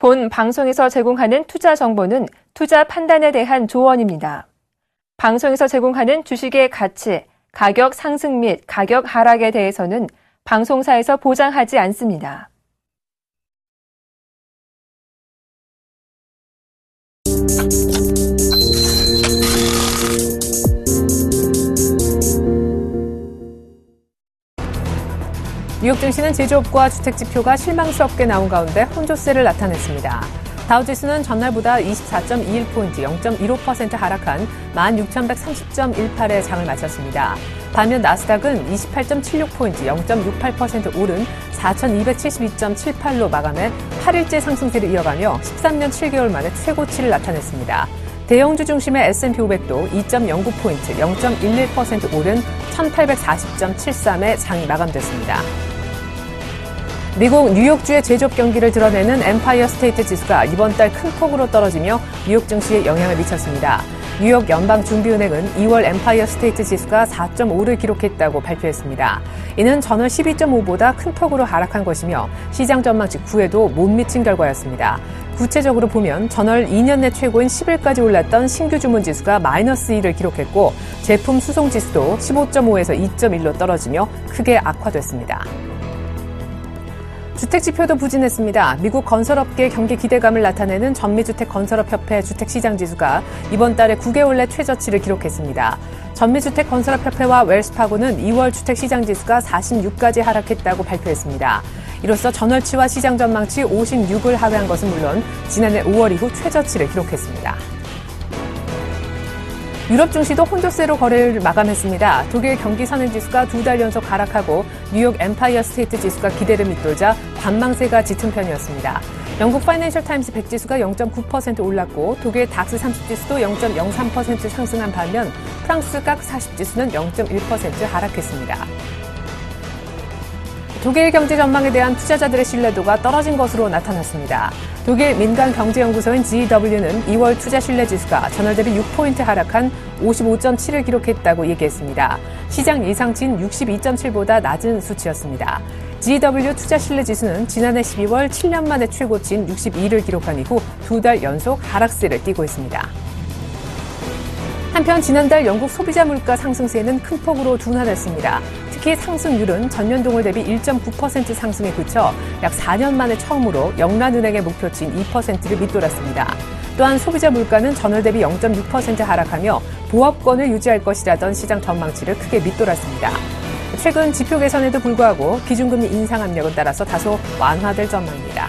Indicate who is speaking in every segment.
Speaker 1: 본 방송에서 제공하는 투자 정보는 투자 판단에 대한 조언입니다. 방송에서 제공하는 주식의 가치, 가격 상승 및 가격 하락에 대해서는 방송사에서 보장하지 않습니다.
Speaker 2: 뉴욕 증시는 제조업과 주택 지표가 실망스럽게 나온 가운데 혼조세를 나타냈습니다. 다우지수는 전날보다 24.21포인트 0.15% 하락한 16,130.18의 장을 마쳤습니다. 반면 나스닥은 28.76포인트 0.68% 오른 4,272.78로 마감해 8일째 상승세를 이어가며 13년 7개월 만에 최고치를 나타냈습니다. 대형주 중심의 S&P 500도 2.09포인트 0.11% 오른 1,840.73의 장이 마감됐습니다. 미국 뉴욕주의 제조업 경기를 드러내는 엠파이어 스테이트 지수가 이번 달 큰 폭으로 떨어지며 뉴욕 증시에 영향을 미쳤습니다. 뉴욕 연방준비은행은 2월 엠파이어 스테이트 지수가 4.5를 기록했다고 발표했습니다. 이는 전월 12.5보다 큰 폭으로 하락한 것이며 시장 전망치 9에도 못 미친 결과였습니다. 구체적으로 보면 전월 2년 내 최고인 10일까지 올랐던 신규 주문 지수가 마이너스 2를 기록했고 제품 수송 지수도 15.5에서 2.1로 떨어지며 크게 악화됐습니다. 주택 지표도 부진했습니다. 미국 건설업계 경기 기대감을 나타내는 전미주택건설업협회 주택시장지수가 이번 달에 9개월 내 최저치를 기록했습니다. 전미주택건설업협회와 웰스파고는 2월 주택시장지수가 46까지 하락했다고 발표했습니다. 이로써 전월치와 시장 전망치 56을 하회한 것은 물론 지난해 5월 이후 최저치를 기록했습니다. 유럽 증시도 혼조세로 거래를 마감했습니다. 독일 경기 선행지수가 2달 연속 하락하고 뉴욕 엠파이어 스테이트 지수가 기대를 밑돌자 관망세가 짙은 편이었습니다. 영국 파이낸셜 타임스 100지수가 0.9% 올랐고 독일 닥스 30지수도 0.03% 상승한 반면 프랑스 깍 40지수는 0.1% 하락했습니다. 독일 경제 전망에 대한 투자자들의 신뢰도가 떨어진 것으로 나타났습니다. 독일 민간경제연구소인 GW는 2월 투자 신뢰 지수가 전월 대비 6포인트 하락한 55.7을 기록했다고 얘기했습니다. 시장 예상치인 62.7보다 낮은 수치였습니다. GW 투자 신뢰 지수는 지난해 12월 7년 만에 최고치인 62를 기록한 이후 2달 연속 하락세를 띠고 있습니다. 한편 지난달 영국 소비자 물가 상승세는 큰 폭으로 둔화됐습니다. 특히 상승률은 전년 동월 대비 1.9% 상승에 그쳐 약 4년 만에 처음으로 영란은행의 목표치인 2%를 밑돌았습니다. 또한 소비자 물가는 전월 대비 0.6% 하락하며 보합권을 유지할 것이라던 시장 전망치를 크게 밑돌았습니다. 최근 지표 개선에도 불구하고 기준금리 인상 압력은 따라서 다소 완화될 전망입니다.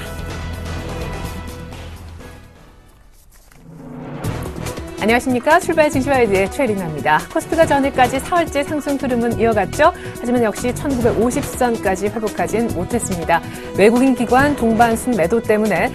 Speaker 2: 안녕하십니까. 출발 증시와이드의 최리나입니다. 코스피가 전일까지 4월째 상승 흐름은 이어갔죠. 하지만 역시 1950선까지 회복하진 못했습니다. 외국인 기관 동반 순매도 때문에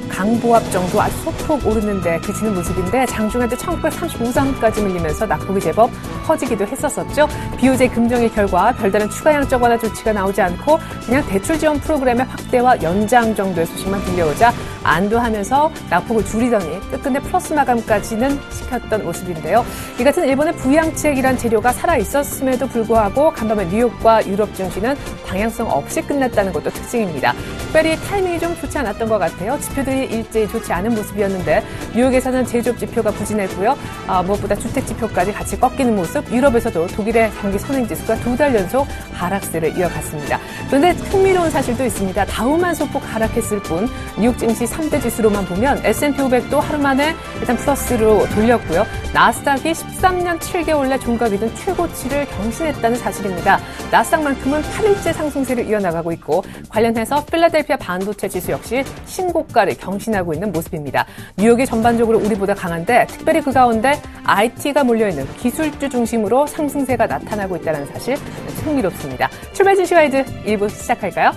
Speaker 2: 강보합 정도 아주 소폭 오르는데 그치는 모습인데 장중에도 1935선까지 밀리면서 낙폭이 제법 커지기도 했었었죠. BOJ 금정의 결과 별다른 추가 양적 완화 조치가 나오지 않고 그냥 대출 지원 프로그램의 확대와 연장 정도의 소식만 들려오자 안도하면서 낙폭을 줄이더니 끝끝내 플러스 마감까지는 시켰던 모습인데요. 이 같은 일본의 부양책이란 재료가 살아있었음에도 불구하고 간밤에 뉴욕과 유럽 증시는 방향성 없이 끝났다는 것도 특징입니다. 특별히 타이밍이 좀 좋지 않았던 것 같아요. 지표들이 일제히 좋지 않은 모습이었는데 뉴욕에서는 제조업 지표가 부진했고요. 무엇보다 주택 지표까지 같이 꺾이는 모습. 유럽에서도 독일의 경기 선행지수가 2달 연속 하락세를 이어갔습니다. 그런데 흥미로운 사실도 있습니다. 다우만 소폭 하락했을 뿐 뉴욕 증시 3대 지수로만 보면 S&P 500도 하루 만에 일단 플러스로 돌렸고요. 나스닥이 13년 7개월 내 종가기준 최고치를 경신했다는 사실입니다. 나스닥만큼은 8일째 상승세를 이어나가고 있고 관련해서 필라델피아 반도체 지수 역시 신고가를 경신하고 있는 모습입니다. 뉴욕이 전반적으로 우리보다 강한데 특별히 그 가운데 IT가 몰려있는 기술주 중심으로 상승세가 나타나고 있다는 사실 흥미롭습니다. 출발 증시 가이드 1부 시작할까요?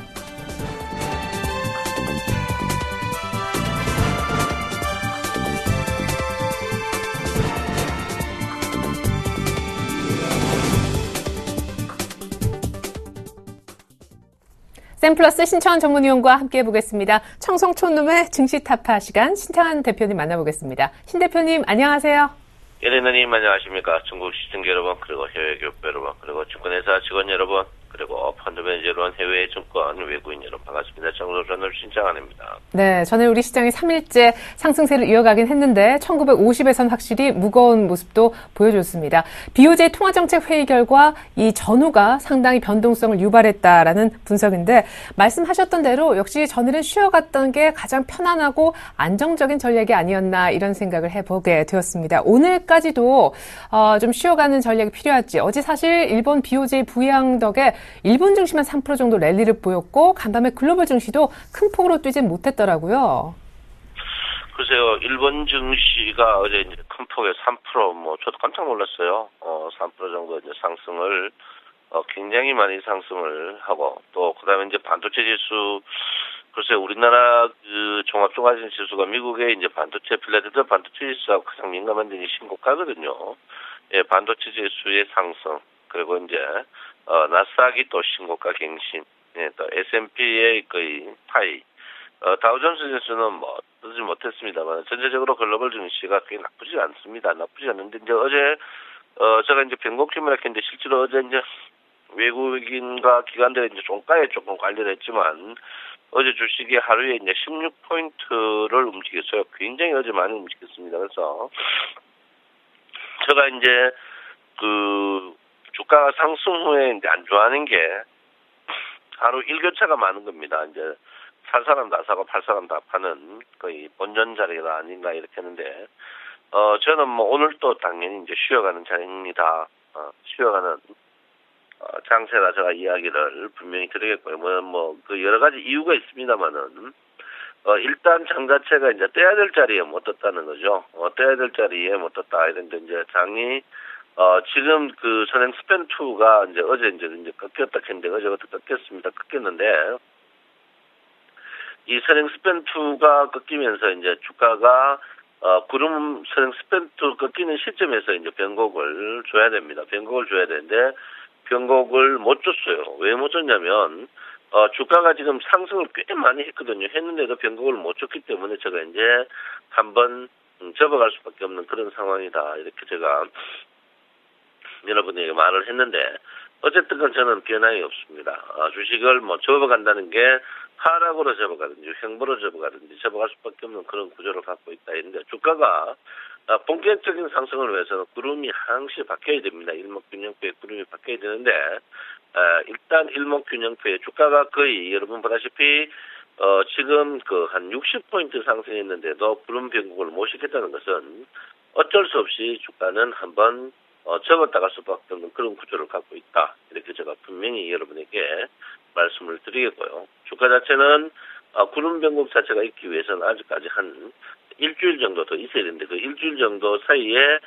Speaker 2: 샘플러스 신창원 전문위원과 함께 해보겠습니다. 청송촌놈의 증시 타파 시간 신창원 대표님 만나보겠습니다. 신 대표님 안녕하세요.
Speaker 3: 예린님 안녕하십니까. 중국 시청자 여러분 그리고 해외 기업 여러분 그리고 증권회사 직원 여러분 그리고 펀드 매니저론 해외 증권 외국인 여러분 반갑습니다. 정도전을 신청합니다.
Speaker 2: 네, 전에 우리 시장이 3일째 상승세를 이어가긴 했는데 1950에선 확실히 무거운 모습도 보여줬습니다. BOJ 통화정책 회의 결과 이 전후가 상당히 변동성을 유발했다라는 분석인데 말씀하셨던 대로 역시 전일은 쉬어갔던 게 가장 편안하고 안정적인 전략이 아니었나 이런 생각을 해보게 되었습니다. 오늘까지도 좀 쉬어가는 전략이 필요할지 어제 사실 일본 BOJ 부양 덕에 일본 증시만 3% 정도 랠리를 보였고 간밤에 글로벌 증시도 큰 폭으로 뛰진 못했더라고요.
Speaker 3: 글쎄요, 일본 증시가 어제 이제 큰 폭의 3%, 저도 깜짝 놀랐어요. 3% 정도 이제 상승을, 굉장히 많이 상승을 하고, 또, 그 다음에 이제 반도체 지수, 글쎄, 우리나라 그 종합종합진 지수가 미국의 이제 반도체, 필라델피아 반도체 지수하고 가장 민감한 데이 신고가거든요. 예, 반도체 지수의 상승, 그리고 이제, 나스닥이 또 신고가 갱신, 예, 또 S&P의 거의 타이, 다우존스 지수는 뜨지 못했습니다만, 전체적으로 글로벌 증시가 그렇게 나쁘지 않습니다. 나쁘지 않은데, 이제 어제, 제가 이제 변곡점이라 했는데, 실제로 어제 이제 외국인과 기관들의 이제 종가에 조금 관리를 했지만, 어제 주식이 하루에 이제 16포인트를 움직였어요. 굉장히 어제 많이 움직였습니다. 그래서, 제가 이제, 주가가 상승 후에 이제 안 좋아하는 게, 하루 일교차가 많은 겁니다. 이제, 살 사람 다 사고 팔 사람 다 파는 거의 본전 자리가 아닌가 이렇게 했는데, 저는 오늘 또 당연히 이제 쉬어가는 자리입니다. 쉬어가는, 장세라 제가 이야기를 분명히 드리겠고요. 그 여러 가지 이유가 있습니다만은, 일단 장 자체가 이제 떼야 될 자리에 못 떴다는 거죠. 떼야 될 자리에 못 떴다. 이런데 이제 장이, 지금 그 선행 스팬2가 이제 어제 이제 꺾였다 했는데, 어제부터 꺾였습니다. 꺾였는데, 이 선행 스팬2가 꺾이면서 이제 주가가, 구름 선행 스팬2 꺾이는 시점에서 이제 변곡을 줘야 됩니다. 변곡을 줘야 되는데, 변곡을 못 줬어요. 왜 못 줬냐면, 주가가 지금 상승을 꽤 많이 했거든요. 했는데도 변곡을 못 줬기 때문에 제가 이제 한번 접어갈 수밖에 없는 그런 상황이다. 이렇게 제가 여러분에게 말을 했는데, 어쨌든 저는 변함이 없습니다. 주식을 접어간다는 게 하락으로 접어가든지 횡보로 접어가든지 접어갈 수밖에 없는 그런 구조를 갖고 있다. 이런데 주가가 본격적인 상승을 위해서는 구름이 항시 바뀌어야 됩니다. 일목균형표의 구름이 바뀌어야 되는데, 일단 일목균형표의 주가가 거의 여러분 보다시피 지금 한 60포인트 상승했는데도 구름 변곡을 못 시켰다는 것은 어쩔 수 없이 주가는 한번 접었다 갈 수밖에 없는 그런 구조를 갖고 있다. 이렇게 제가 분명히 여러분에게 말씀을 드리겠고요. 주가 자체는 구름 변곡 자체가 있기 위해서는 아직까지 한 일주일 정도 더 있어야 되는데, 그 일주일 정도 사이에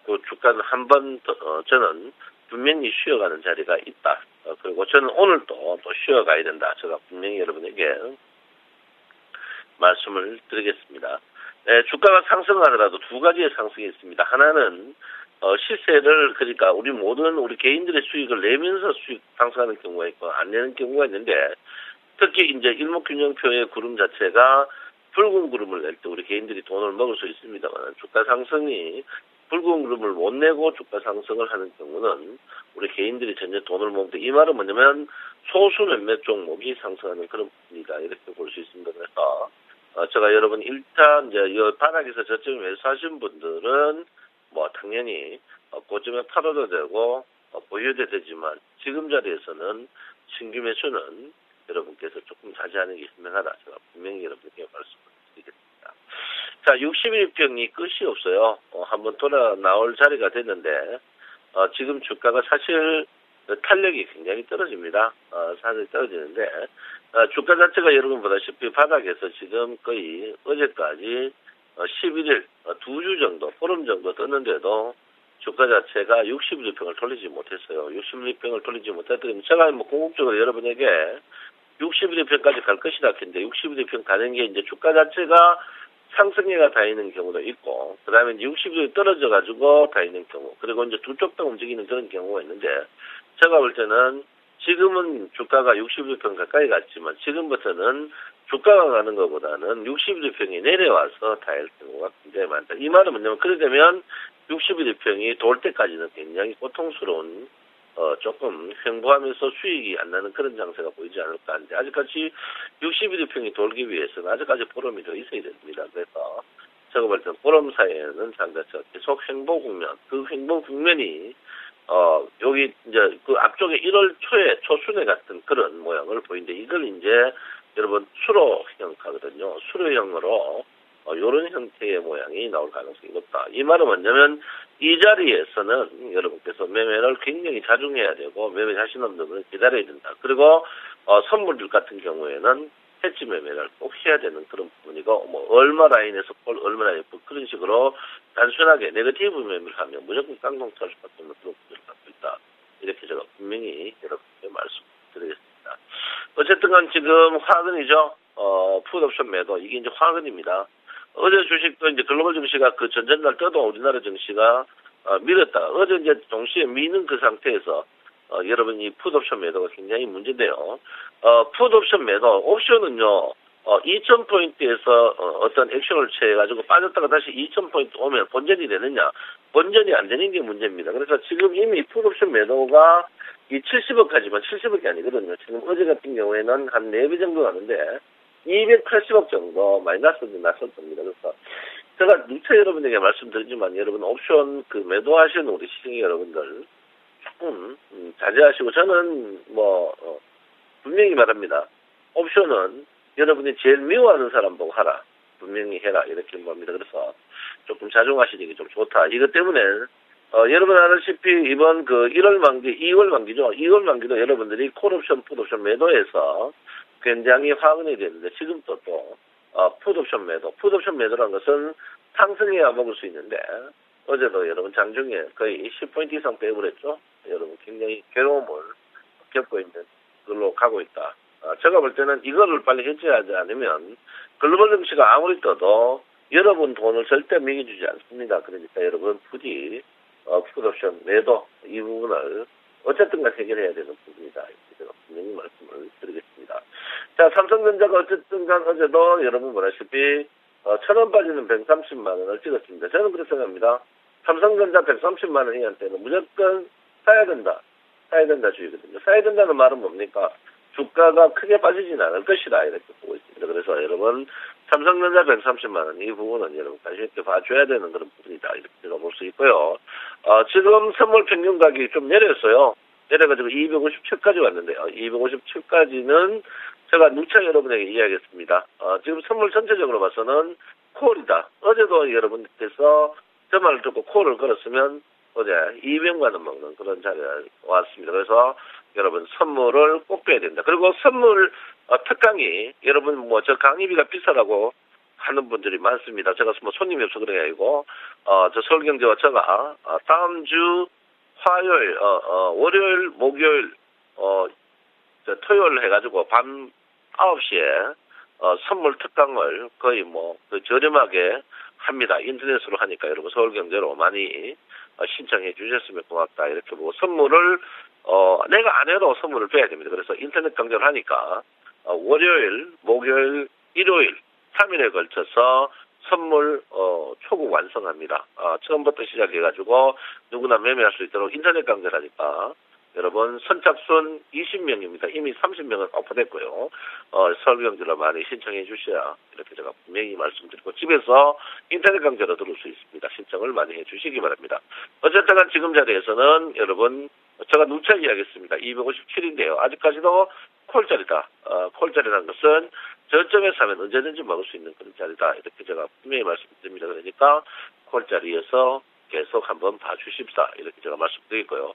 Speaker 3: 그 주가는 한 번 더 저는 분명히 쉬어가는 자리가 있다. 그리고 저는 오늘도 또 쉬어가야 된다. 제가 분명히 여러분에게 말씀을 드리겠습니다. 주가가 상승하더라도 두 가지의 상승이 있습니다. 하나는 시세를, 그러니까 우리 개인들의 수익을 내면서 수익 상승하는 경우가 있고 안 내는 경우가 있는데, 특히 이제 일목균형표의 구름 자체가 붉은 구름을 낼 때 우리 개인들이 돈을 먹을 수 있습니다만, 주가 상승이 붉은 구름을 못 내고 주가 상승을 하는 경우는 우리 개인들이 전혀 돈을 먹는데, 이 말은 뭐냐면 소수 몇몇 종목이 상승하는 그런 부분이다. 이렇게 볼 수 있습니다. 그래서 제가 여러분 일단 이제 이 바닥에서 저점에 매수하신 분들은 당연히 고점에 팔아도 되고 보유도 되지만, 지금 자리에서는 신규 매수는 여러분께서 조금 자제하는 게 현명하다. 제가 분명히 여러분께 말씀을 드리겠습니다. 자, 61평이 끝이 없어요. 한번 돌아 나올 자리가 됐는데, 지금 주가가 사실 탄력이 굉장히 떨어집니다. 사실 떨어지는데, 주가 자체가 여러분 보다시피 바닥에서 지금 거의 어제까지 11일, 2주 정도, 보름 정도 떴는데도 주가 자체가 61평을 돌리지 못했어요. 61평을 돌리지 못했더니 제가 궁극적으로 여러분에게 61평까지 갈 것이다 했는데, 61평 가는 게 이제 주가 자체가 상승해가 다니는 경우도 있고, 그 다음에 이제 60평이 떨어져가지고 다니는 경우, 그리고 이제 두 쪽 다 움직이는 그런 경우가 있는데, 제가 볼 때는 지금은 주가가 61평 가까이 갔지만, 지금부터는 주가가 가는 것보다는 61평이 내려와서 닿을 경우가 굉장히 많다. 이 말은 뭐냐면, 그래 되면 61평이 돌 때까지는 굉장히 고통스러운 조금 횡보하면서 수익이 안 나는 그런 장세가 보이지 않을까 하는데, 아직까지 61일평이 돌기 위해서는 아직까지 보름이 더 있어야 됩니다. 그래서 제가 볼 때는 보름 사이에는 장자체가 계속 횡보 국면, 그 횡보 국면이 여기 이제 그 앞쪽에 1월 초에 초순회 같은 그런 모양을 보이는데, 이걸 이제 여러분 수로형가거든요. 수로형으로 이런 형태의 모양이 나올 가능성이 높다. 이 말은 뭐냐면 이 자리에서는 여러분께서 매매를 굉장히 자중해야 되고, 매매 하시는 분들은 기다려야 된다. 그리고 선물들 같은 경우에는 해지 매매를 꼭 해야 되는 그런 부분이고, 뭐 얼마 라인에서 콜, 얼마 라인에서 그런 식으로 단순하게 네거티브 매매를 하면 무조건 깡통 찰 수밖에 없는 그런 부분을 갖고 있다. 이렇게 제가 분명히 여러분께 말씀드리겠습니다. 어쨌든 간 지금 화근이죠. 풋옵션 매도, 이게 이제 화근입니다. 어제 주식도 이제 글로벌 증시가 그 전전날 떠도 우리나라 증시가 밀었다. 어제 이제 동시에 미는 그 상태에서 여러분 이 풋옵션 매도가 굉장히 문제인데요. 풋옵션 매도 옵션은요. 2000포인트에서 어떤 액션을 취해가지고 빠졌다가 다시 2000포인트 오면 본전이 되느냐? 본전이 안 되는 게 문제입니다. 그래서 지금 이미 풋옵션 매도가 이 70억까지만 70억이 아니거든요. 지금 어제 같은 경우에는 한 4배 정도 나는데 280억 정도 마이너스 났었습니다. 그래서 제가 누차 여러분에게 말씀드리지만, 여러분 옵션 그 매도하시는 우리 시청자 여러분들 조금 자제하시고, 저는 분명히 말합니다. 옵션은 여러분이 제일 미워하는 사람 보고 하라. 분명히 해라. 이렇게 말합니다. 그래서 조금 자중하시는 게 좀 좋다. 이것 때문에 여러분 아시다시피 이번 그 1월 만기, 2월 만기죠. 2월 만기도 여러분들이 콜옵션, 풋옵션 매도해서 굉장히 화근이 되는데, 지금도 또 풋옵션 매도, 풋옵션 매도라는 것은 상승해야 먹을 수 있는데, 어제도 여러분 장중에 거의 10포인트 이상 빼버렸죠. 여러분 굉장히 괴로움을 겪고 있는 걸로 가고 있다. 제가 볼 때는 이거를 빨리 해제하지 않으면 글로벌 증시가 아무리 떠도 여러분 돈을 절대 먹여주지 않습니다. 그러니까 여러분 부디 풋옵션 매도 이 부분을 어쨌든 간 해결해야 되는 부분이다. 이렇게 제가 분명히 말씀을 드리겠습니다. 자, 삼성전자가 어쨌든 간 어제도 여러분 보다시피 1,000원 빠지는 130만 원을 찍었습니다. 저는 그렇게 생각합니다. 삼성전자 130만 원이한테는 무조건 사야 된다. 사야 된다 주의거든요. 사야 된다는 말은 뭡니까? 주가가 크게 빠지진 않을 것이다. 이렇게 보고 있습니다. 그래서 여러분 삼성전자 130만 원 이 부분은 여러분 관심 있게 봐줘야 되는 그런 부분이다. 이렇게 제가 볼 수 있고요. 지금 선물 평균 가격이 좀 내렸어요. 내려가지고 257까지 왔는데요. 257까지는 제가 누차 여러분에게 이야기했습니다. 지금 선물 전체적으로 봐서는 콜이다. 어제도 여러분께서 저 말을 듣고 콜을 걸었으면 어제 200만 원 먹는 그런 자리가 왔습니다. 그래서 여러분 선물을 꼭 빼야 된다. 그리고 선물 특강이 여러분 저 강의비가 비싸다고 하는 분들이 많습니다. 제가 손님이 없어 그래 가지고 저 서울경제와 제가 다음 주 화요일, 월요일, 목요일, 토요일 해가지고 밤 9시에 선물 특강을 거의 저렴하게 합니다. 인터넷으로 하니까 여러분 서울경제로 많이 신청해 주셨으면 고맙다. 이렇게 보고 선물을 내가 안 해도 선물을 빼야 됩니다. 그래서 인터넷 강좌를 하니까 월요일, 목요일, 일요일 3일에 걸쳐서 선물 초국 완성합니다. 처음부터 시작해가지고 누구나 매매할 수 있도록 인터넷 강좌를 하니까 여러분 선착순 20명입니다. 이미 30명은 오픈했고요. 서울경제로 많이 신청해 주셔야 이렇게 제가 분명히 말씀드리고 집에서 인터넷 강좌로 들을 수 있습니다. 신청을 많이 해 주시기 바랍니다. 어쨌든 지금 자리에서는 여러분 제가 누차 이야기했습니다. 257인데요. 아직까지도 콜자리다. 콜자리라는 것은 저점에서 하면 언제든지 먹을 수 있는 그런 자리다. 이렇게 제가 분명히 말씀드립니다. 그러니까 콜자리에서 계속 한번 봐주십사. 이렇게 제가 말씀드리고요.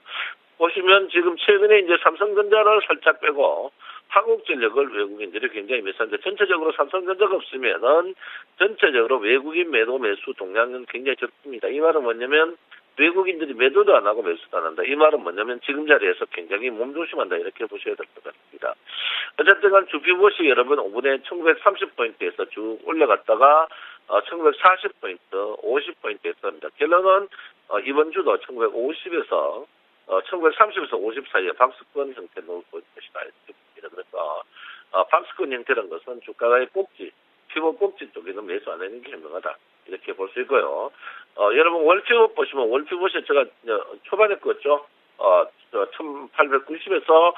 Speaker 3: 보시면 지금 최근에 이제 삼성전자를 살짝 빼고 한국전력을 외국인들이 굉장히 매수하는데 전체적으로 삼성전자가 없으면은 전체적으로 외국인 매도 매수 동향은 굉장히 적습니다. 이 말은 뭐냐면 외국인들이 매도도 안 하고 매수도 안 한다. 이 말은 뭐냐면 지금 자리에서 굉장히 몸조심한다. 이렇게 보셔야 될 것 같습니다. 어쨌든 간 주피봇이 여러분 5분에 1930포인트에서 쭉 올라갔다가 1940포인트, 50포인트였습니다. 결론은 이번 주도 1950에서 1930에서 50 사이에 박스권 형태로 볼 것이다. 그래서 박스권 형태라는 것은 주가의 꼭지, 피봇 꼭지 쪽에는 매수 안 하는 게 현명하다. 이렇게 볼 수 있고요. 여러분 월피봇 보시면 월피봇이 제가 초반에 껐죠. 1890에서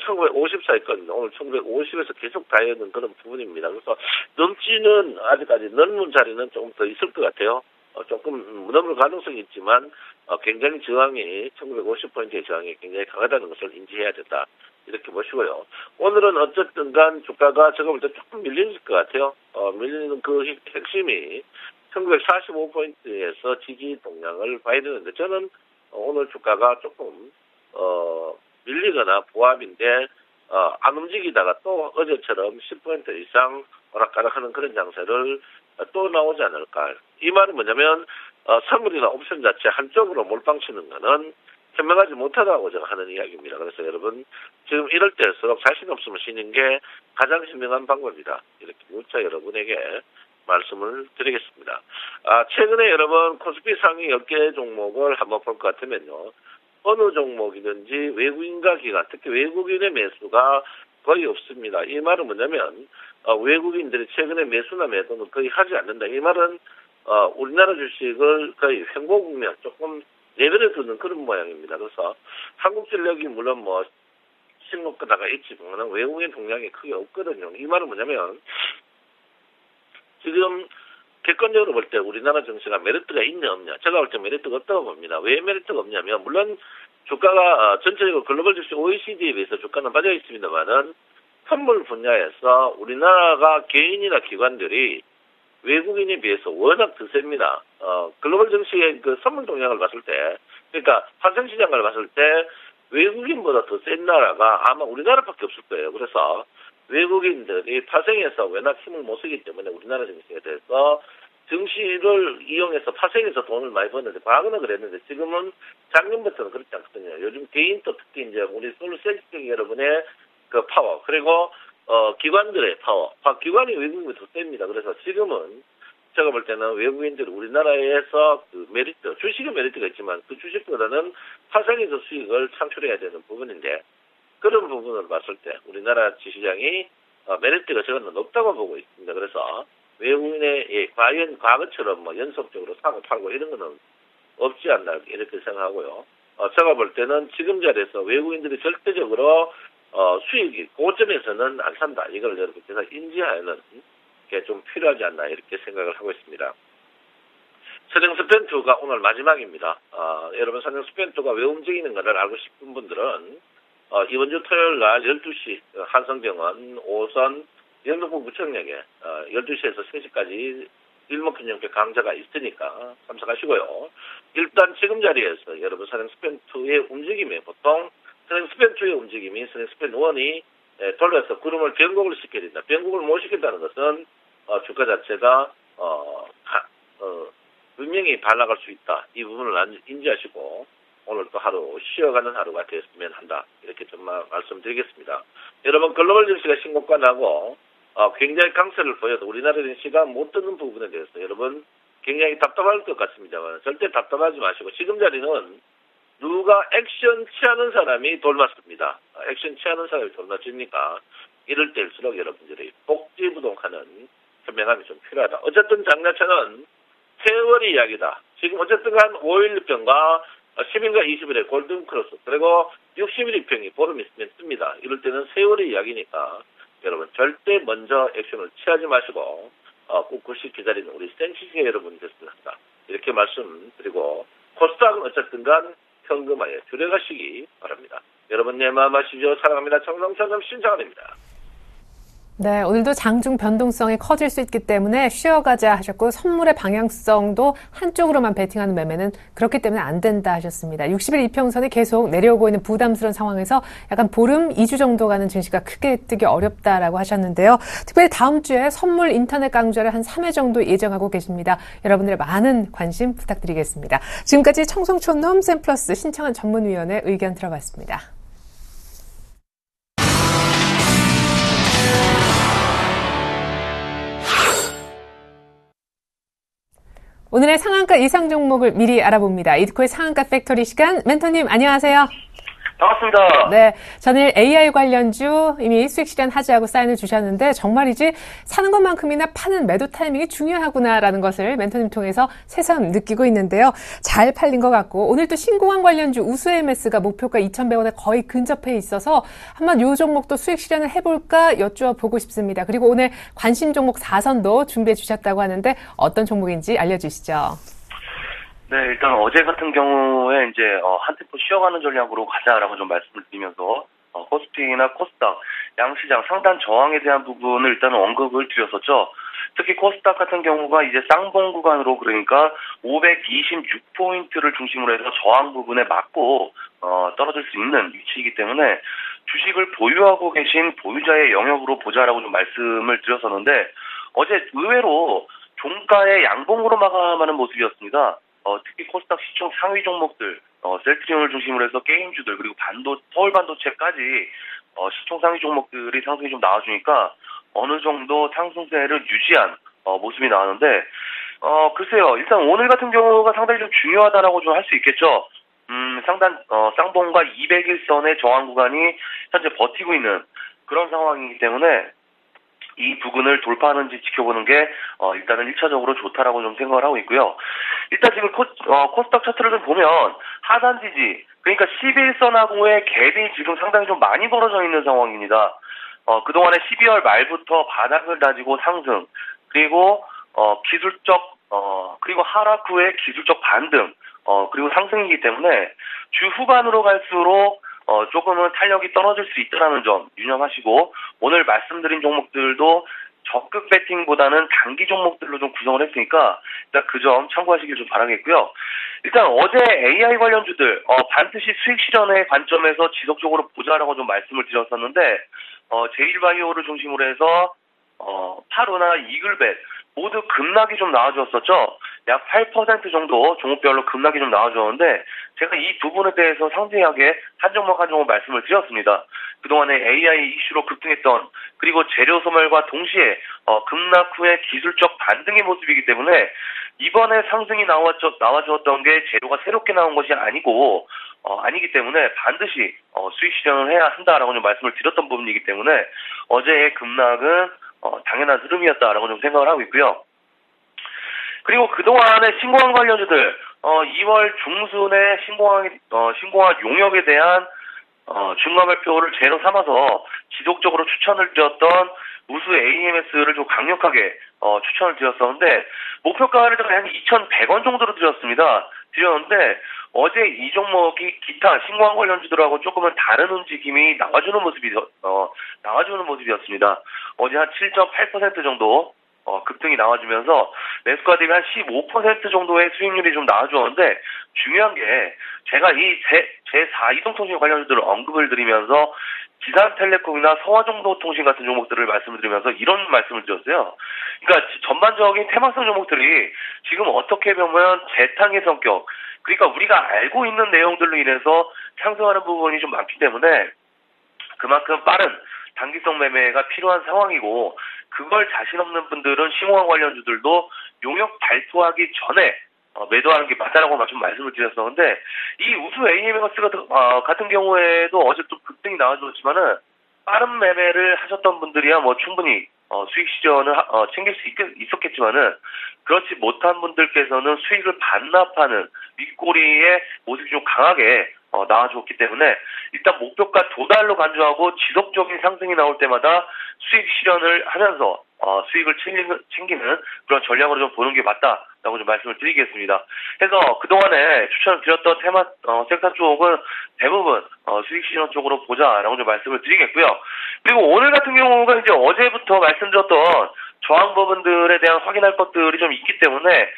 Speaker 3: 1950 사이거든요. 오늘 1950에서 계속 다이어는 그런 부분입니다. 그래서 넘지는 아직까지 넓은 자리는 조금 더 있을 것 같아요. 조금 넘을 가능성이 있지만 굉장히 저항이 1950포인트의 저항이 굉장히 강하다는 것을 인지해야 된다. 이렇게 보시고요. 오늘은 어쨌든 간 주가가 제가 볼 때 조금 밀릴 것 같아요. 밀리는 그 핵심이 1945포인트에서 지지 동향을 봐야 되는데 저는 오늘 주가가 조금 밀리거나 보합인데 안 움직이다가 또 어제처럼 10포인트 이상 오락가락하는 그런 장세를 또 나오지 않을까. 이 말은 뭐냐면 선물이나 옵션 자체 한쪽으로 몰빵치는 거는 현명하지 못하다고 제가 하는 이야기입니다. 그래서 여러분 지금 이럴 때일수록 자신 없으면 쉬는 게 가장 현명한 방법이다. 이렇게 무차 여러분에게 말씀을 드리겠습니다. 최근에 여러분 코스피 상위 10개 종목을 한번 볼 것 같으면요. 어느 종목이든지 외국인과 기관, 특히 외국인의 매수가 거의 없습니다. 이 말은 뭐냐면 외국인들이 최근에 매수나 매도는 거의 하지 않는다. 이 말은 우리나라 주식을 거의 횡보 국면 조금 내버려 두는 그런 모양입니다. 그래서 한국전력이 물론 뭐 신고가다가 있지만 외국인 동향이 크게 없거든요. 이 말은 뭐냐면 지금 객관적으로 볼 때 우리나라 증시가 메리트가 있냐 없냐. 제가 볼 때 메리트가 없다고 봅니다. 왜 메리트가 없냐면 물론 주가가 전체적으로 글로벌 증시 OECD에 비해서 주가는 빠져 있습니다만은 선물 분야에서 우리나라가 개인이나 기관들이 외국인에 비해서 워낙 더 셉니다. 글로벌 증시의 그 선물 동향을 봤을 때, 그러니까 파생 시장을 봤을 때 외국인보다 더 센 나라가 아마 우리나라밖에 없을 거예요. 그래서 외국인들이 파생해서 워낙 힘을 못 쓰기 때문에 우리나라 증시에 대해서 증시를 이용해서 파생해서 돈을 많이 버는데 과거는 그랬는데 지금은 작년부터는 그렇지 않거든요. 요즘 개인도 특히 이제 우리 솔루센스적 여러분의 그 파워 그리고 기관들의 파워, 기관이 외국인보다 더 셉니다. 그래서 지금은 제가 볼 때는 외국인들이 우리나라에서 그 메리트, 주식의 메리트가 있지만 그 주식보다는 파생해서 수익을 창출해야 되는 부분인데 그런 부분을 봤을 때 우리나라 주시장이 메리트가 저는 높다고 보고 있습니다. 그래서 외국인의 과연 과거처럼 뭐 연속적으로 사고 팔고 이런 거는 없지 않나 이렇게 생각하고요. 제가 볼 때는 지금 자리에서 외국인들이 절대적으로 수익이 고점에서는 안 산다. 이걸 여러분께서 인지하는 게 좀 필요하지 않나 이렇게 생각을 하고 있습니다. 선행스펜2가 오늘 마지막입니다. 여러분 선행스펜2가 왜 움직이는 것을 알고 싶은 분들은 이번 주 토요일 날 12시 한성병원 5선 영등포구청역에 12시에서 3시까지 일목균형표 강좌가 있으니까 참석하시고요. 일단 지금 자리에서 여러분 선행스펜2의 움직임에 보통 선행스펜2의 움직임이 선행스펜1이 돌려서 구름을 변곡을 시켜야 된다. 변곡을 못 시킨다는 것은 주가 자체가 분명히 반락할 수 있다. 이 부분을 인지하시고 오늘 또 하루 쉬어가는 하루가 되었으면 한다. 이렇게 좀 말씀드리겠습니다. 여러분 글로벌 증시가 신고가 나고 굉장히 강세를 보여도 우리나라 증시가 못 드는 부분에 대해서 여러분 굉장히 답답할 것 같습니다만 절대 답답하지 마시고 지금 자리는 누가 액션 취하는 사람이 돌맞습니다. 액션 취하는 사람이 돌맞으니까 이럴 때일수록 여러분들이 복지부동하는 현명함이 좀 필요하다. 어쨌든 장야차는 세월의 이야기다. 지금 어쨌든 간 5일 입평과 10일과 20일의 골든크로스 그리고 60일 입평이 보름 있으면 뜹니다. 이럴 때는 세월의 이야기니까 여러분 절대 먼저 액션을 취하지 마시고 꿋꿋이 기다리는 우리 센치계 여러분이 됐으면 한다. 이렇게 말씀드리고 코스닥은 어쨌든 간 현금화에 줄여가시기 바랍니다. 여러분 내 마음 아시죠? 사랑합니다. 청성천점 신청합니다.
Speaker 2: 네, 오늘도 장중 변동성이 커질 수 있기 때문에 쉬어가자 하셨고 선물의 방향성도 한쪽으로만 베팅하는 매매는 그렇기 때문에 안 된다 하셨습니다. 60일 이평선이 계속 내려오고 있는 부담스러운 상황에서 약간 보름 2주 정도 가는 증시가 크게 뜨기 어렵다라고 하셨는데요. 특별히 다음 주에 선물 인터넷 강좌를 한 3회 정도 예정하고 계십니다. 여러분들의 많은 관심 부탁드리겠습니다. 지금까지 청송촌놈 샘플러스 신청한 전문위원회 의견 들어봤습니다. 오늘의 상한가 이상 종목을 미리 알아봅니다. 이드코의 상한가 팩토리 시간 멘토님 안녕하세요.
Speaker 3: 반갑습니다.
Speaker 2: 네, 저는 AI 관련주 이미 수익 실현하자고 사인을 주셨는데 정말이지 사는 것만큼이나 파는 매도 타이밍이 중요하구나라는 것을 멘토님 통해서 새삼 느끼고 있는데요. 잘 팔린 것 같고 오늘 또 신공항 관련주 우수MS가 목표가 2,100원에 거의 근접해 있어서 한번 요 종목도 수익 실현을 해볼까 여쭈어보고 싶습니다. 그리고 오늘 관심 종목 4선도 준비해 주셨다고 하는데 어떤 종목인지 알려주시죠.
Speaker 3: 네, 일단 어제 같은 경우에 이제 한 템포 쉬어가는 전략으로 가자라고 좀 말씀을 드리면서 코스피나 코스닥 양시장 상단 저항에 대한 부분을 일단은 언급을 드렸었죠. 특히 코스닥 같은 경우가 이제 쌍봉 구간으로 그러니까 526포인트를 중심으로 해서 저항 부분에 맞고 떨어질 수 있는 위치이기 때문에 주식을 보유하고 계신 보유자의 영역으로 보자라고 좀 말씀을 드렸었는데 어제 의외로 종가의 양봉으로 마감하는 모습이었습니다. 특히 코스닥 시총 상위 종목들, 셀트리온을 중심으로 해서 게임주들, 그리고 서울 반도체까지, 시총 상위 종목들이 상승이 좀 나와주니까, 어느 정도 상승세를 유지한, 모습이 나왔는데, 글쎄요, 일단 오늘 같은 경우가 상당히 좀 중요하다라고 좀 할 수 있겠죠. 쌍봉과 201선의 저항 구간이 현재 버티고 있는 그런 상황이기 때문에, 이 부근을 돌파하는지 지켜보는 게 일단은 1차적으로 좋다라고 좀 생각을 하고 있고요. 일단 지금 코스닥 차트를 좀 보면 하단 지지 그러니까 11선하고의 갭이 지금 상당히 좀 많이 벌어져 있는 상황입니다. 그동안에 12월 말부터 바닥을 다지고 상승 그리고 그리고 하락 후에 기술적 반등 그리고 상승이기 때문에 주 후반으로 갈수록 조금은 탄력이 떨어질 수 있다는 점 유념하시고 오늘 말씀드린 종목들도 적극 배팅보다는 단기 종목들로 좀 구성을 했으니까 일단 그 점 참고하시길 좀 바라겠고요. 일단 어제 AI 관련주들 반드시 수익 실현의 관점에서 지속적으로 보자라고 좀 말씀을 드렸었는데 제일바이오를 중심으로 해서 파로나 이글벳 모두 급락이 좀 나와주었었죠. 약 8% 정도 종목별로 급락이 좀 나와주었는데 제가 이 부분에 대해서 상세하게 한 종목 한 종목 말씀을 드렸습니다. 그동안에 AI 이슈로 급등했던 그리고 재료 소멸과 동시에 급락 후에 기술적 반등의 모습이기 때문에 이번에 상승이 나와주었던 게 재료가 새롭게 나온 것이 아니기 때문에 반드시 수익 실현을 해야 한다라고 좀 말씀을 드렸던 부분이기 때문에 어제의 급락은 당연한 흐름이었다라고 좀 생각을 하고 있고요. 그리고 그동안의 신공항 관련주들 2월 중순에 신공항 용역에 대한 중간발표를 제로 삼아서 지속적으로 추천을 드렸던 우수 AMS를 좀 강력하게 추천을 드렸었는데 목표가를 한 2,100원 정도로 드렸는데 어제 이 종목이 기타 신공항 관련주들하고 조금은 다른 움직임이 나와주는 모습이었습니다. 어제 한 7.8% 정도 급등이 나와주면서 매수가 대비 한 15% 정도의 수익률이 좀 나와주었는데 중요한 게 제가 이 제4 이동통신 관련주들을 언급을 드리면서 기산텔레콤이나 성화정보통신 같은 종목들을 말씀을 드리면서 이런 말씀을 드렸어요. 그러니까 전반적인 테마성 종목들이 지금 어떻게 보면 재탕의 성격 그러니까 우리가 알고 있는 내용들로 인해서 상승하는 부분이 좀 많기 때문에 그만큼 빠른 단기성 매매가 필요한 상황이고 그걸 자신 없는 분들은 신공항 관련주들도 용역 발표하기 전에 매도하는 게 맞다라고 좀 말씀을 드렸었는데 이 우수 AMS 같은 경우에도 어제 또 급등이 나와줬지만은 빠른 매매를 하셨던 분들이야 뭐 충분히 수익 실현을 챙길 수 있었겠지만은 그렇지 못한 분들께서는 수익을 반납하는 윗꼬리의 모습이 좀 강하게 나와줬기 때문에 일단 목표가 도달로 간주하고 지속적인 상승이 나올 때마다 수익 실현을 하면서 수익을 챙기는 그런 전략으로 좀 보는 게 맞다라고 좀 말씀을 드리겠습니다. 그래서 그동안에 추천을 드렸던 섹터 쪽은 대부분 수익 실현 쪽으로 보자라고 좀 말씀을 드리겠고요. 그리고 오늘 같은 경우가 이제 어제부터 말씀드렸던 저항 부분들에 대한 확인할 것들이 좀 있기 때문에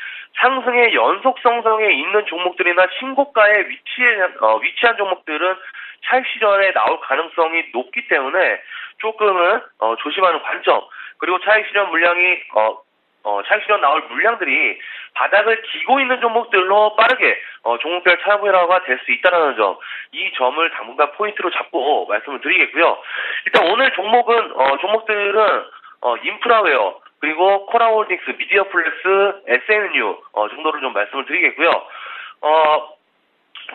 Speaker 3: 상승의 연속성상에 있는 종목들이나 신고가에 위치한 종목들은 차익 실현에 나올 가능성이 높기 때문에 조금은 조심하는 관점 그리고 차익 실현 나올 물량들이 바닥을 기고 있는 종목들로 빠르게 종목별 차별화가 될 수 있다는 점, 이 점을 당분간 포인트로 잡고 말씀을 드리겠고요. 일단 오늘 종목들은 인프라웨어 그리고 코라홀딩스, 미디어플렉스, SNU 정도를 좀 말씀을 드리겠고요.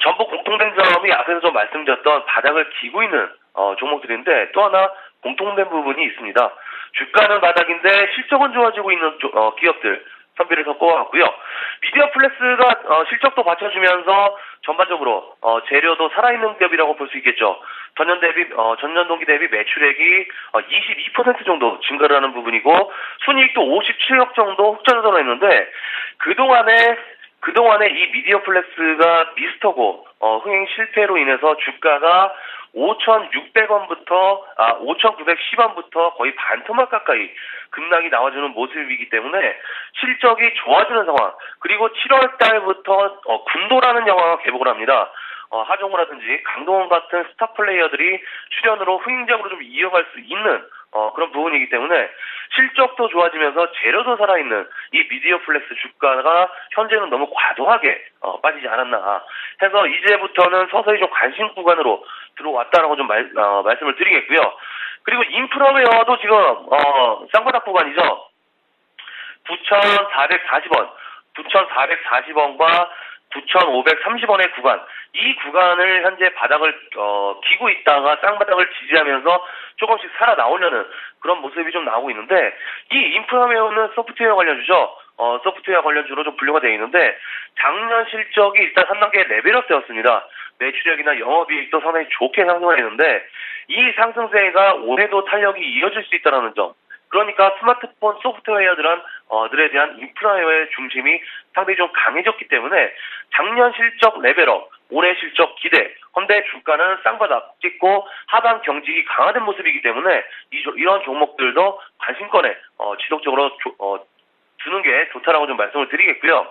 Speaker 4: 전부 공통된 점이 앞에서 좀 말씀드렸던 바닥을 기고 있는 종목들인데 또 하나 공통된 부분이 있습니다. 주가는 바닥인데 실적은 좋아지고 있는 기업들 선별을 꼽아왔고요. 미디어 플렉스가 실적도 받쳐주면서 전반적으로 재료도 살아있는 기업이라고 볼 수 있겠죠. 전년 동기 대비 매출액이 22% 정도 증가를 하는 부분이고 순이익도 57억 정도 흑자를 드러냈는데 그동안에 이 미디어 플렉스가 미스터고 흥행 실패로 인해서 주가가 5,600원부터 5,910원부터 거의 반토막 가까이 급락이 나와주는 모습이기 때문에 실적이 좋아지는 상황, 그리고 7월 달부터 군도라는 영화가 개봉을 합니다. 하정우라든지 강동원 같은 스타 플레이어들이 출연으로 흥행적으로 좀 이어갈 수 있는 그런 부분이기 때문에 실적도 좋아지면서 재료도 살아있는 이 미디어 플렉스 주가가 현재는 너무 과도하게 빠지지 않았나 해서 이제부터는 서서히 좀 관심 구간으로 들어왔다라고 좀 말씀을 드리겠고요. 그리고 인프라웨어도 지금 쌍바닥 구간이죠. 9,440원과 9,530원의 구간, 이 구간을 현재 바닥을 기고 있다가 쌍바닥을 지지하면서 조금씩 살아나오려는 그런 모습이 좀 나오고 있는데, 이 인프라웨어는 소프트웨어 관련주죠. 소프트웨어 관련주로 좀 분류가 되어 있는데 작년 실적이 일단 3단계 레벨업 되었습니다. 매출액이나 영업이익도 상당히 좋게 상승을 했는데 이 상승세가 올해도 탄력이 이어질 수 있다는 점, 그러니까 스마트폰 소프트웨어들에 대한 인프라웨어의 중심이 상당히 좀 강해졌기 때문에 작년 실적 레벨업, 올해 실적 기대, 헌데 주가는 쌍바닥 찍고 하반 경직이 강화된 모습이기 때문에 이런 종목들도 관심권에 지속적으로 주는 게 좋다라고 좀 말씀을 드리겠고요.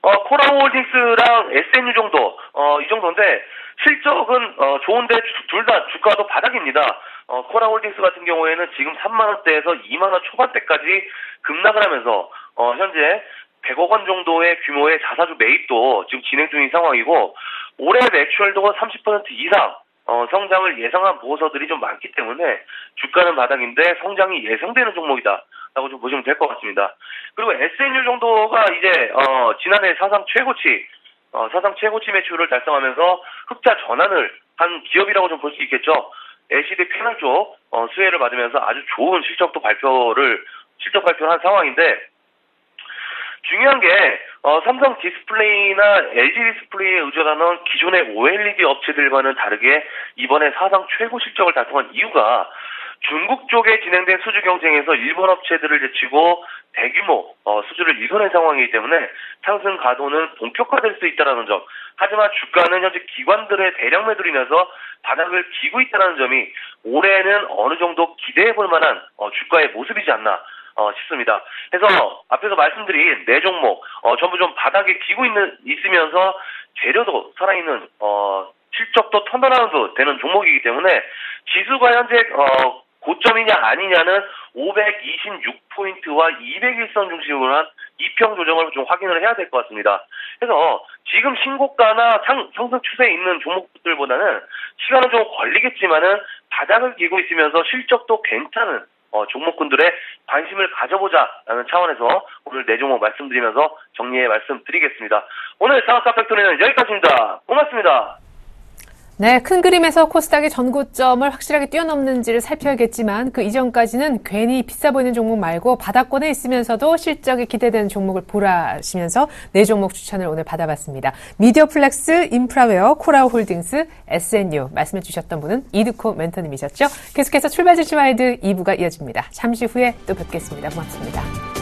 Speaker 4: 코라홀딩스랑 SNU 정도, 이 정도인데 실적은 좋은데 둘 다 주가도 바닥입니다. 코라홀딩스 같은 경우에는 지금 3만원대에서 2만원 초반대까지 급락을 하면서 현재 100억 원 정도의 규모의 자사주 매입도 지금 진행 중인 상황이고 올해 매출도 30% 이상 성장을 예상한 보고서들이 좀 많기 때문에 주가는 바닥인데 성장이 예상되는 종목이다 라고 좀 보시면 될 것 같습니다. 그리고 SNU 정도가 이제 지난해 사상 최고치 매출을 달성하면서 흑자 전환을 한 기업이라고 좀 볼 수 있겠죠. LCD 패널 쪽 수혜를 받으면서 아주 좋은 실적 발표를 한 상황인데, 중요한 게 삼성 디스플레이나 LG 디스플레이에 의존하는 기존의 OLED 업체들과는 다르게 이번에 사상 최고 실적을 달성한 이유가 중국 쪽에 진행된 수주 경쟁에서 일본 업체들을 제치고 대규모 수주를 이뤄낸 상황이기 때문에 상승 가도는 본격화될 수 있다는 점, 하지만 주가는 현재 기관들의 대량 매도로 인해서 바닥을 기고 있다는 점이 올해는 어느 정도 기대해볼 만한 주가의 모습이지 않나 싶습니다. 그래서 앞에서 말씀드린 네 종목 전부 좀 바닥에 기고 있으면서 재료도 살아있는 실적도 턴어라운드 되는 종목이기 때문에 지수가 현재 고점이냐 아니냐는 526포인트와 201선 중심으로 한 이평 조정을 좀 확인을 해야 될 것 같습니다. 그래서 지금 신고가나 상승 추세에 있는 종목들보다는 시간은 좀 걸리겠지만은 바닥을 기고 있으면서 실적도 괜찮은 종목군들의 관심을 가져보자라는 차원에서 오늘 네 종목 말씀드리면서 정리해 말씀드리겠습니다. 오늘 상한가 팩토리는 여기까지입니다. 고맙습니다.
Speaker 2: 네, 큰 그림에서 코스닥의 전고점을 확실하게 뛰어넘는지를 살펴야겠지만 그 이전까지는 괜히 비싸 보이는 종목 말고 바닥권에 있으면서도 실적이 기대되는 종목을 보라시면서 네 종목 추천을 오늘 받아봤습니다. 미디어 플렉스, 인프라웨어, 코라홀딩스, SNU 말씀해 주셨던 분은 이두코 멘토님이셨죠. 계속해서 출발 지시 와이드 2부가 이어집니다. 잠시 후에 또 뵙겠습니다. 고맙습니다.